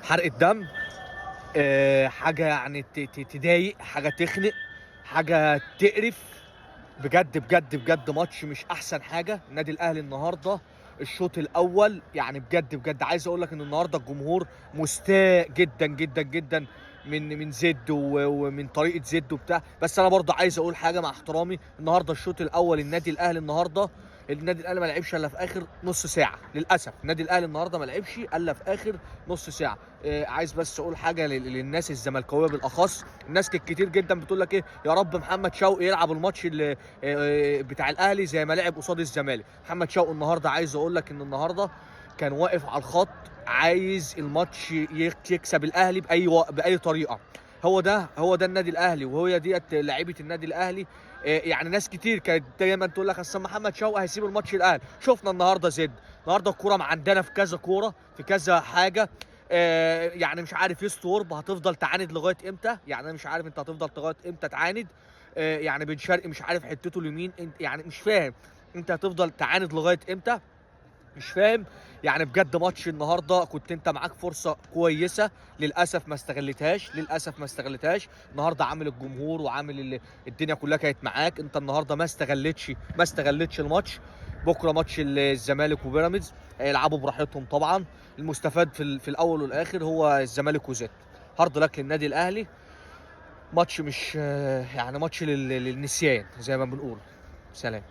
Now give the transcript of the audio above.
حرق الدم. حاجه يعني تضايق، حاجه تخنق، حاجه تقرف. بجد بجد بجد ماتش مش احسن حاجه. النادي الاهلي النهارده الشوط الاول يعني بجد بجد عايز اقول لك ان النهارده الجمهور مستاء جدا جدا جدا من زد ومن طريقه زد وبتاع. بس انا برضه عايز اقول حاجه مع احترامي، النهارده الشوط الاول النادي الاهلي ما لعبش الا في اخر نص ساعه. للاسف النادي الاهلي النهارده ما لعبش الا في اخر نص ساعه. عايز بس اقول حاجه للناس الزملكاويه بالاخص. الناس كتير جدا بتقول لك ايه، يا رب محمد شوقي يلعب الماتش اللي بتاع الاهلي زي ما لعب قصاد الزمالك. محمد شوقي النهارده عايز اقول لك ان النهارده كان واقف على الخط، عايز الماتش يكسب الاهلي باي طريقه. هو ده النادي الاهلي، وهي ديت لعيبه النادي الاهلي. يعني ناس كتير كانت دايما تقول لك اصل محمد شوقي هيسيب الماتش الاهلي. شفنا النهارده زد، النهارده الكوره عندنا في كذا كوره في كذا حاجه. يعني مش عارف يوسف ورب هتفضل تعاند لغايه امتى؟ يعني انا مش عارف انت هتفضل لغايه امتى تعاند. يعني بن شرقي مش عارف حتته اليمين، يعني مش فاهم انت هتفضل تعاند لغايه امتى؟ مش فاهم. يعني بجد ماتش النهارده كنت انت معاك فرصه كويسه، للاسف ما استغلتهاش، للاسف ما استغلتهاش. النهارده عامل الجمهور وعامل الدنيا كلها كانت معاك، انت النهارده ما استغلتش الماتش. بكره ماتش الزمالك وبيراميدز هيلعبوا براحتهم طبعا. المستفاد في الاول والاخر هو الزمالك وزد. هارد لك للنادي الاهلي. ماتش مش يعني ماتش للنسيان زي ما بنقول. سلام.